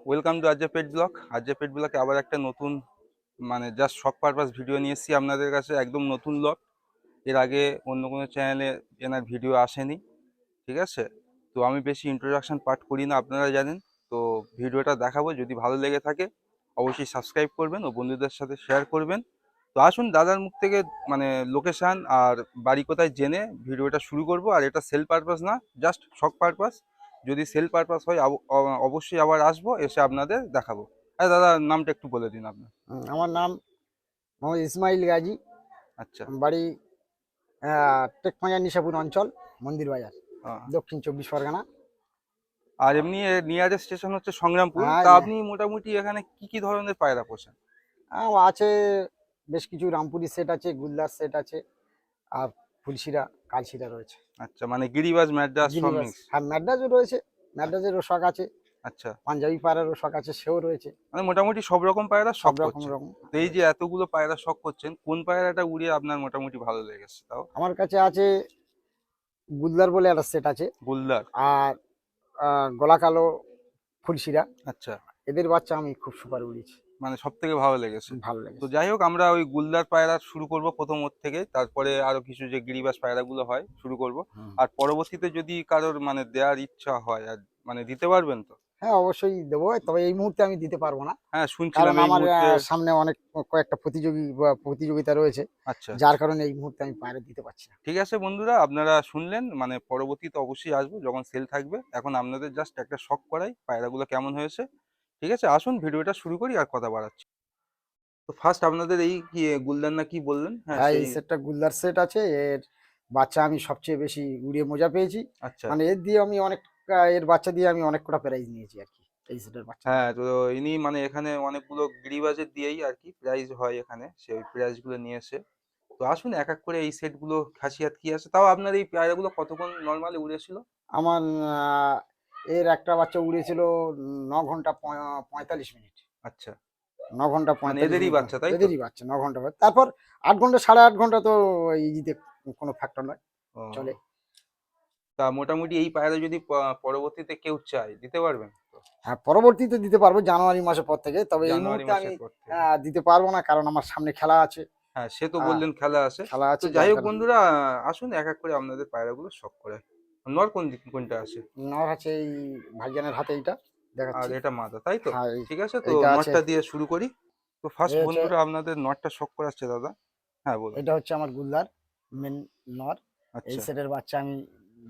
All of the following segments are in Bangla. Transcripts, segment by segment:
Welcome to RJ pet blog. RJ pet ব্লগে আবার একটা নতুন মানে জাস্ট শখ পারপাস ভিডিও নিয়ে এসেছি আপনাদের কাছে, একদম নতুন লট। এর আগে অন্য কোনো চ্যানেলে এনার ভিডিও আসেনি, ঠিক আছে? তো আমি বেশি ইন্ট্রোডাকশন পার্ট করি না, আপনারা জানেন। তো ভিডিওটা দেখাবো, যদি ভালো লেগে থাকে অবশ্যই সাবস্ক্রাইব করবেন ও বন্ধুদের সাথে শেয়ার করবেন। তো আসুন দাদার মুখ থেকে মানে লোকেশান আর বাড়ি কোথায় জেনে ভিডিওটা শুরু করব। আর এটা সেল পারপাস না, জাস্ট শখ পারপাস। যদি সেল পারপাস হয় অবশ্যই আবার আসবো, এসে আপনাদের দেখাবো। আরে দাদা, নামটা একটু বলে দিন আপনার। আমার নাম মোহাম্মদ ইসমাইল গাজী। আচ্ছা। বাড়ি টেকমাইয়া নিশাপুর অঞ্চল, মন্দির বাজার, আহ, দক্ষিণ 24 পরগনা। আর এমনি নিয়ারেস্ট স্টেশন হচ্ছে সংগ্রামপুর। হ্যাঁ, তা আপনি মোটামুটি এখানে কি কি ধরনের পায়রা পোষেন? আছে বেশ কিছু রামপুরি সেট আছে, গুলদার সেট আছে, আর ফুলশিরা কালশিরা রয়েছে। আচ্ছা, মানে গিরিবাজ ম্যাড্রাস সব গিরিবাস, মিক্স। হ্যাঁ, ম্যাড্রাসও রয়েছে, ম্যাড্রাসেরও শখ আছে, আচ্ছা, পাঞ্জাবি পাড়ারও শখ আছে, সেও রয়েছে। মানে মোটামুটি সব রকম পায়রা সব শখ রকম করছেন। রকম তো এই যে রয়েছে। এতগুলো পায়রা শখ করছেন, কোন পায়রাটা উড়িয়ে আপনার মোটামুটি ভালো লেগেছে তাও? আমার কাছে আছে গুলদার বলে একটা সেট আছে, গুলদার। আর গলা কালো ফুলশিরা। আচ্ছা, এদের বাচ্চা আমি খুব সুপার উড়িয়েছি, মানে সব থেকে ভালো লেগেছে। ভালো তো লেগেছে। যাই হোক, আমরা ওই গুলদার পায়রা শুরু করব প্রথম ওর থেকে, তারপরে আরো কিছু যে গিরিবাজ পায়রাগুলো হয় শুরু করব। হুম। আর পরবর্তীতে যদি কারোর মানে দেওয়ার ইচ্ছা হয়, আর মানে দিতে পারবেন তো? হ্যাঁ, অবশ্যই দেবো, তবে এই মুহূর্তে আমি দিতে পারবো না, হ্যাঁ, কারণ শুনছিলাম এই আমার মুহূর্তে। সামনে অনেক কয়েকটা প্রতিযোগিতা রয়েছে, আচ্ছা, যার আচ্ছা, কারণে এই মুহূর্তে আমি পায়রা দিতে পারছি না। ঠিক আছে বন্ধুরা, আপনারা শুনলেন। মানে পরবর্তীতে অবশ্যই আসবো যখন সেল থাকবে। এখন আপনাদের জাস্ট একটা শখ করাই পায়রাগুলো কেমন হয়েছে। ঠিক আছে, আসুন ভিডিওটা শুরু করি, আর কথা বাড়াচ্ছি। তো ফার্স্ট আপনাদের এই কি গুলদার না কি বললেন? হ্যাঁ, হ্যাঁ, এই সেই। সেটটা গুলদার সেট আছে। এর বাচ্চা আমি সবচেয়ে বেশি উড়িয়ে মজা পেয়েছি। আচ্ছা। মানে এর দিয়ে আমি অনেক, এর বাচ্চা দিয়ে আমি অনেক কটা প্রাইজ নিয়েছি আর কি, এই সেটের বাচ্চা দিয়ে। হ্যাঁ, তো ইনি মানে এখানে অনেকগুলো গিরিবাজের দিয়েই আর কি প্রাইজ হয় এখানে, সেই প্রাইজগুলো নিয়ে এসে। তো আসুন এক এক করে এই সেটগুলো খাসিয়াত কি আছে। তাও আপনার এই পায়রাগুলো কতক্ষণ নর্মালি উড়েছিল? আমার এর একটা বাচ্চা উড়েছিল 9 ঘন্টা 45 মিনিট। আচ্ছা, 9 ঘন্টা মানে 45 মিনিট। এদেরই বাচ্চা তাই তো? এদেরই বাচ্চা 9 ঘন্টা তারপর 8 ঘন্টা, 8.5 ঘন্টা তো ইজিতে কোনো ফ্যাক্টর নয়, ও, চলে। তা মোটামুটি এই পায়রা যদি পরবর্তীতে কেউ চায় দিতে পারবেন তো? হ্যাঁ, পরবর্তীতে দিতে পারবো জানুয়ারি মাসের পর থেকে, তবে এই জানুয়ারি মুহূর্তে আমি মাসের পর থেকে? দিতে পারবো না, কারণ আমার সামনে খেলা আছে। হ্যাঁ, সে তো আহ, বললেন খেলা আছে। খেলা তো আছে, যাই যার হোক কারণে। বন্ধুরা, আসুন এক এক করে আপনাদের পায়রাগুলো শখ করে। নর কোনটা আছে? নর আছে এই ভাইজানের হাতে, এইটা আর দেখাচ্ছি। এটা মাদা তাই তো? হ্যাঁ, ঠিক আছে, তো এইটা আছে। নটটা দিয়ে শুরু করি। তো ফার্স্ট এই হচ্ছে, বন্ধুরা আপনাদের নটটা শখ করাচ্ছে দাদা। হ্যাঁ, বলুন। এটা হচ্ছে আমার গুলদার মেন নর। এই আচ্ছা। সেটের বাচ্চা আমি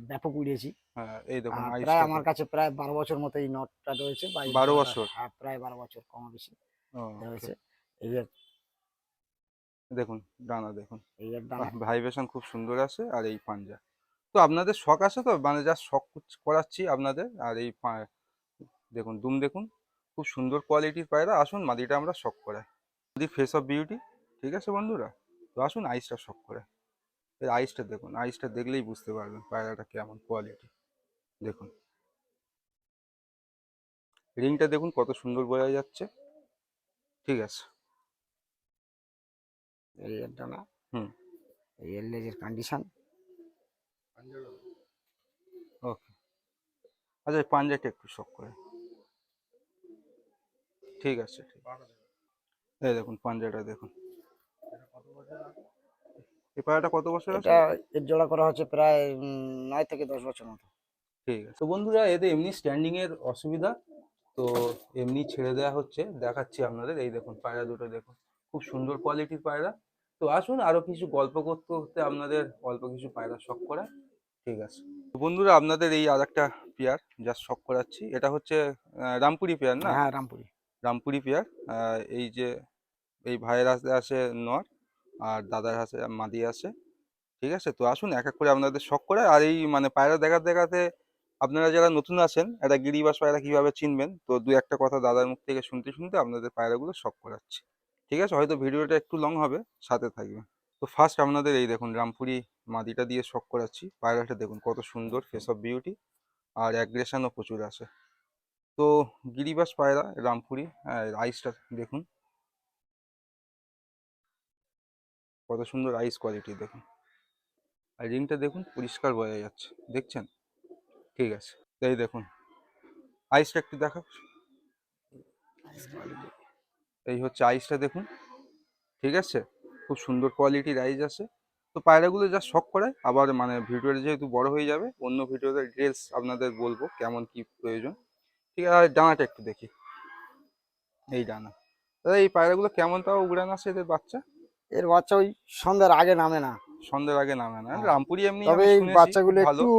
ব্যাপক উড়িয়েছি। হ্যাঁ, এই দেখুন প্রায় আইসটা আমার দেখুন। কাছে প্রায় 12 বছর মতো এই নটটা রয়েছে, বা এই 12 জোড়াটা। বছর? হ্যাঁ, প্রায় 12 বছর, কম বেশি ওকে। রয়েছে। এই এর, দেখুন ডানা দেখুন। এই এর ডানা। ভাইব্রেশন খুব সুন্দর আছে, আর এই পাঞ্জা। তো আপনাদের শখ আছে তো, মানে যা শখ করাচ্ছি আপনাদের। আর এই দেখুন দুম দেখুন, খুব সুন্দর কোয়ালিটির পায়রা। আসুন মাদিটা আমরা শখ করাই। মাদি ফেস অফ বিউটি। ঠিক আছে বন্ধুরা, তো আসুন আইসটা শখ করে। এর আইসটা দেখুন, আইসটা দেখলেই বুঝতে পারবেন পায়রাটা কেমন কোয়ালিটি। দেখুন রিংটা দেখুন কত সুন্দর বোঝা যাচ্ছে। ঠিক আছে। এই এর ডানা। হুম। এই এর লেজের কন্ডিশন। ওকে। আচ্ছা, এই পাঞ্জাটা একটু শখ করে। ঠিক আছে, ঠিক আছে। এই দেখুন পাঞ্জাটা দেখুন। এই পায়রাটা কত বছর আছে? এটা, এর জোড়া করা হচ্ছে প্রায় 9 থেকে 10 বছর মতো। ঠিক আছে। তো বন্ধুরা, এদের এমনি স্ট্যান্ডিং এর অসুবিধা, তো এমনি ছেড়ে দেওয়া হচ্ছে। দেখাচ্ছি আপনাদের, এই দেখুন পায়রা দুটো দেখুন, খুব সুন্দর কোয়ালিটির পায়রা। তো আসুন আরো কিছু গল্প করতে করতে আপনাদের অল্প কিছু পায়রা শখ করা। ঠিক আছে। তো বন্ধুরা, আপনাদের এই আর একটা পেয়ার যা শখ করাচ্ছি, এটা হচ্ছে রামপুরি পেয়ার না? হ্যাঁ, রামপুরি। রামপুরি পেয়ার। এই যে এই ভাইয়ের হাতে আছে নর, আর দাদার হাতে মাদি আছে। ঠিক আছে, তো আসুন এক এক করে আপনাদের শখ করে। আর এই মানে পায়রা দেখাতে দেখাতে আপনারা যারা নতুন আছেন, একটা গিরিবাস পায়রা কিভাবে চিনবেন, তো দু একটা কথা দাদার মুখ থেকে শুনতে শুনতে আপনাদের পায়রাগুলো শখ করাচ্ছি। ঠিক আছে, হয়তো ভিডিওটা একটু লং হবে, সাথে থাকবে। তো ফার্স্ট আপনাদের এই দেখুন রামপুরি মাদিটা দিয়ে শখ করাচ্ছি। পায়রাটা দেখুন কত সুন্দর ফেস অফ বিউটি, আর অ্যাগ্রেশনও প্রচুর আছে। তো গিরিবাস পায়রা রামপুরি, আইসটা দেখুন কত সুন্দর আইস কোয়ালিটি দেখুন। আর রিংটা দেখুন পরিষ্কার বোঝা যাচ্ছে, দেখছেন? ঠিক আছে, এই দেখুন আইসটা একটু দেখা। এই হচ্ছে আইসটা দেখুন, ঠিক আছে, খুব সুন্দর কোয়ালিটির আইস আছে। তো পায়রাগুলো যা শখ করায়, আবার মানে ভিডিওটা যেহেতু বড় হয়ে যাবে, অন্য ভিডিওতে ডিটেলস আপনাদের বলবো কেমন কি প্রয়োজন। ঠিক আছে, আর ডানাটা একটু দেখি, এই ডানা। দাদা এই পায়রাগুলো কেমন তাও উড়ান আসে এদের বাচ্চা? এর বাচ্চা ওই সন্ধ্যার আগে নামে না। সন্ধ্যের আগে নামে না? হ্যাঁ, রামপুরি এমনি তবে আমি এই শুনেছি খুব বাচ্চাগুলো ভালো। একটু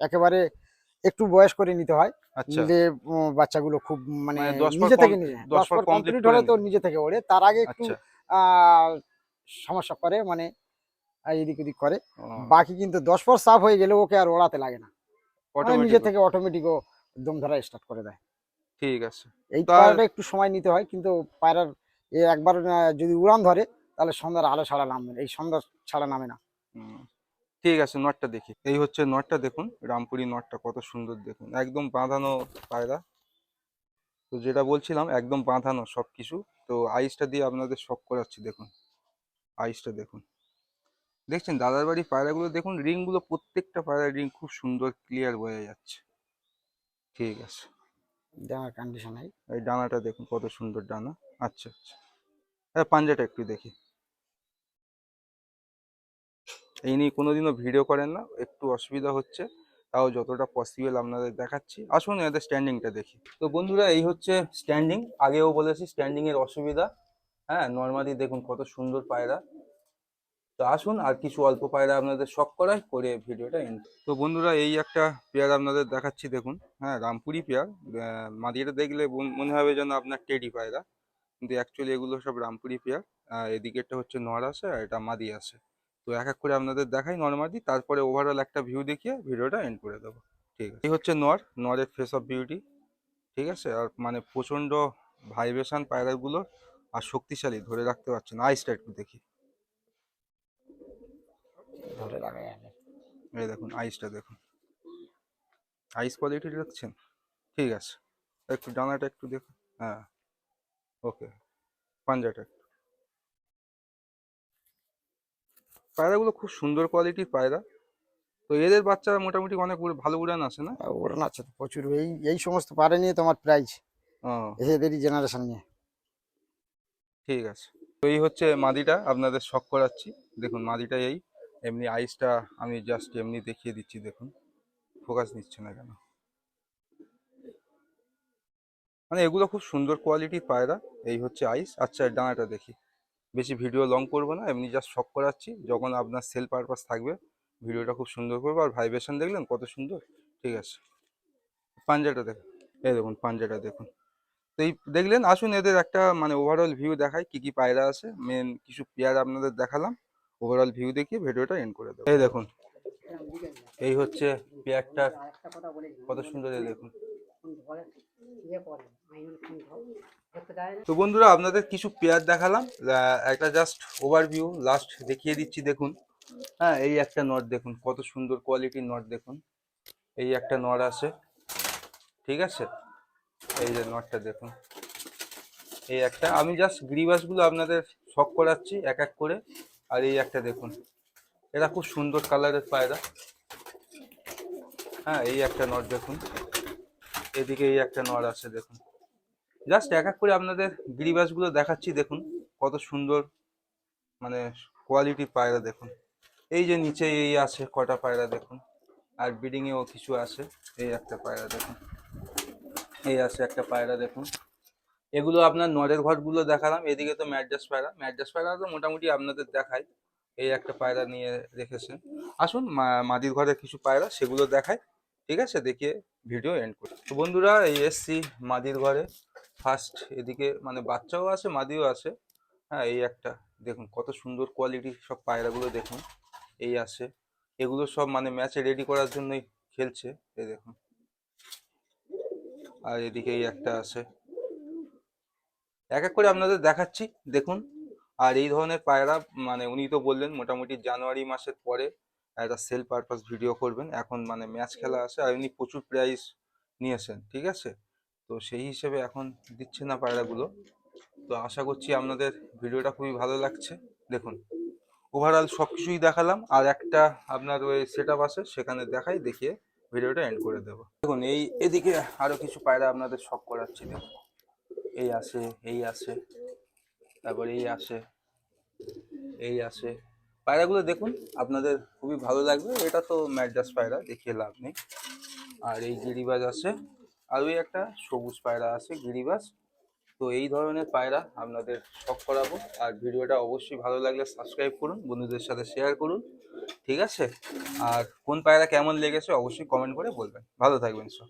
একেবারে একটু বয়স করে নিতে হয়। আচ্ছা, নিলে বাচ্চাগুলো খুব মানে মানে 10 পর নিজে কম, থেকে নিজে 10 দশ পর পর কমপ্লিট কমপ্লিট করে হলে তো নিতে। নিজে থেকে ওড়ে, তার আগে একটু আচ্ছা। আহ, সমস্যা করে মানে এদিক ওদিক করে। ও, বাকি কিন্তু 10 পর সাফ হয়ে গেলে ওকে আর ওড়াতে লাগে না, মানে নিজে অটোমেটিক। থেকে অটোমেটিক ও দম ধরা স্টার্ট করে দেয়। ঠিক আছে। এই তো আর পায়রাটা একটু সময় নিতে হয়, কিন্তু পায়রার একবার যদি উড়ান ধরে তাহলে সন্ধ্যার আলো ছাড়া নামবে না, এই সন্ধ্যা ছাড়া নামে না। হুম, ঠিক আছে, নটটা দেখি। এই হচ্ছে নটটা দেখুন, রামপুরি নটটা কত সুন্দর দেখুন, একদম বাঁধানো পায়রা। তো যেটা বলছিলাম একদম বাঁধানো সবকিছু। তো আইসটা দিয়ে আপনাদের শখ করাচ্ছি, দেখুন আইসটা দেখুন। দেখছেন দাদার বাড়ি পায়রাগুলো দেখুন, রিং গুলো প্রত্যেকটা পায়রার রিং খুব সুন্দর ক্লিয়ার বোঝা যাচ্ছে। ঠিক আছে, দেওয়ার কন্ডিশন নাই। এই ডানাটা দেখুন কত সুন্দর ডানা। আচ্ছা আচ্ছা, পাঞ্জাটা একটু দেখি। এই নিয়ে কোনোদিনও ভিডিও করেন না, একটু অসুবিধা হচ্ছে, তাও যতটা পসিবল আপনাদের দেখাচ্ছি। আসুন এদের স্ট্যান্ডিংটা দেখি। তো বন্ধুরা এই হচ্ছে স্ট্যান্ডিং, আগেও বলেছি স্ট্যান্ডিং এর অসুবিধা। হ্যাঁ, নর্মালি দেখুন কত সুন্দর পায়রা। তো আসুন আর কিছু অল্প পায়রা আপনাদের শখ করায় করে ভিডিওটা এন্ড। তো বন্ধুরা এই একটা পেয়ার আপনাদের দেখাচ্ছি দেখুন। হ্যাঁ, রামপুরি পেয়ার। মাদিটা দেখলে মনে হবে যেন আপনার টেডি পায়রা, কিন্তু অ্যাকচুয়ালি এগুলো সব রামপুরি পেয়ার। এদিকেরটা হচ্ছে নর আছে আর এটা মাদি আছে। তো এক এক করে আপনাদের দেখাই নর্মালি, তারপরে ওভারঅল একটা ভিউ দেখিয়ে ভিডিওটা এন্ড করে দেবো। ঠিক আছে, এই হচ্ছে নর, নরের ফেস অফ বিউটি। ঠিক আছে, আর মানে প্রচন্ড ভাইব্রেশন পায়রাগুলো, আর শক্তিশালী, ধরে রাখতে পারছে না। আইসটা একটু দেখি, ধরে লাগাই আগে। এই দেখুন আইসটা দেখুন, আইস কোয়ালিটি দেখছেন? ঠিক আছে, একটু ডানাটা একটু দেখুন। হ্যাঁ, ওকে, পাঞ্জাটা। পায়রাগুলো খুব সুন্দর কোয়ালিটির পায়রা। তো এদের বাচ্চারা মোটামুটি অনেক ভালো উড়ান আসে না? ওড়ান আছে তো প্রচুর, এই এই সমস্ত পায়রা নিয়ে তোমার প্রাইজ ও, এদেরই জেনারেশন নিয়ে। ঠিক আছে। তো এই হচ্ছে মাদিটা আপনাদের শখ করাচ্ছি, দেখুন মাদিটা এই। এমনি আইসটা আমি জাস্ট এমনি দেখিয়ে দিচ্ছি, দেখুন ফোকাস নিচ্ছে না কেন। মানে এগুলো খুব সুন্দর কোয়ালিটির পায়রা। এই হচ্ছে আইস। আচ্ছা, এর ডানাটা দেখি। বেশি ভিডিও লং করবো না, এমনি জাস্ট শখ করাচ্ছি, যখন আপনার সেল পারপাস থাকবে ভিডিওটা খুব সুন্দর করবো। আর ভাইব্রেশন দেখলেন কত সুন্দর। ঠিক আছে, পাঞ্জাটা দেখুন, এই দেখুন পাঞ্জাটা দেখুন। তো এই দেখলেন, আসুন এদের একটা মানে ওভারঅল ভিউ দেখাই, কি কি পায়রা আছে। মেন কিছু পেয়ার আপনাদের দেখালাম, ওভারঅল ভিউ দেখিয়ে ভিডিওটা এন্ড করে দেবো। এই দেখুন, এই হচ্ছে পেয়ারটার, কত সুন্দর, এই দেখুন। তো বন্ধুরা আপনাদের কিছু পেয়ার দেখালাম, একটা জাস্ট ওভারভিউ লাস্ট দেখিয়ে দিচ্ছি, দেখুন। হ্যাঁ, এই একটা নট দেখুন, কত সুন্দর কোয়ালিটির নট দেখুন। এই একটা নট আছে, ঠিক আছে, এই যে নটটা দেখুন। এই একটা, আমি জাস্ট গ্রিবাস গুলো আপনাদের শখ করাচ্ছি এক এক করে। আর এই একটা দেখুন, এরা খুব সুন্দর কালারের পায়রা। হ্যাঁ, এই একটা নট দেখুন, এদিকে এই একটা নট আছে দেখুন। জাস্ট এক এক করে আপনাদের গিরিবাস গুলো দেখাচ্ছি, দেখুন কত সুন্দর মানে কোয়ালিটির পায়রা দেখুন। এই যে নিচে এই আছে কটা পায়রা দেখুন, আর ব্রিডিং এও কিছু আছে। এই একটা পায়রা দেখুন, এই আছে একটা পায়রা দেখুন। এগুলো আপনার নরের ঘরগুলো দেখালাম। এদিকে তো ম্যাড্রাস পায়রা, ম্যাড্রাস পায়রা তো মোটামুটি আপনাদের দেখাই। এই একটা পায়রা নিয়ে রেখেছেন। আসুন মাদির ঘরে কিছু পায়রা সেগুলো দেখায়। ঠিক আছে, দেখিয়ে ভিডিও এন্ড করি। তো বন্ধুরা এই এসছি মাদির ঘরে। ফার্স্ট এদিকে মানে বাচ্চাও আছে মাদিও আছে। হ্যাঁ, এই একটা দেখুন কত সুন্দর কোয়ালিটির সব পায়রাগুলো দেখুন। এই আছে, এগুলো সব মানে ম্যাচে রেডি করার জন্যই খেলছে, এই দেখুন। আর এদিকে এই একটা আছে, এক এক করে আপনাদের দেখাচ্ছি, দেখুন। আর এই ধরনের পায়রা মানে উনি তো বললেন মোটামুটি জানুয়ারি মাসের পরে একটা সেল পারপাস ভিডিও করবেন। এখন মানে ম্যাচ খেলা আছে, আর উনি প্রচুর প্রাইস নিয়েছেন, ঠিক আছে। তো সেই হিসেবে এখন দিচ্ছে না পায়রাগুলো। তো আশা করছি আপনাদের ভিডিওটা খুবই ভালো লাগছে। দেখুন ওভারঅল সব কিছুই দেখালাম, আর একটা আপনার ওই সেট আপ আছে সেখানে দেখাই, দেখিয়ে ভিডিওটা এন্ড করে দেবো। দেখুন এই এদিকে আরো কিছু পায়রা আপনাদের শখ করাচ্ছি, দেখুন। এই আসে, এই আসে, তারপর এই আসে, এই আসে। পায়রাগুলো দেখুন, আপনাদের খুবই ভালো লাগবে। এটা তো ম্যাড্রাস পায়রা, দেখিয়ে লাভ নেই। আর এই গিরিবাজ আছে, আর ওই একটা সবুজ পায়রা আছে গিরিবাজ। তো এই ধরনের পায়রা আপনাদের শখ করাবো। আর ভিডিওটা অবশ্যই ভালো লাগলে সাবস্ক্রাইব করুন, বন্ধুদের সাথে শেয়ার করুন, ঠিক আছে? আর কোন পায়রা কেমন লেগেছে অবশ্যই কমেন্ট করে বলবেন। ভালো থাকবেন সব।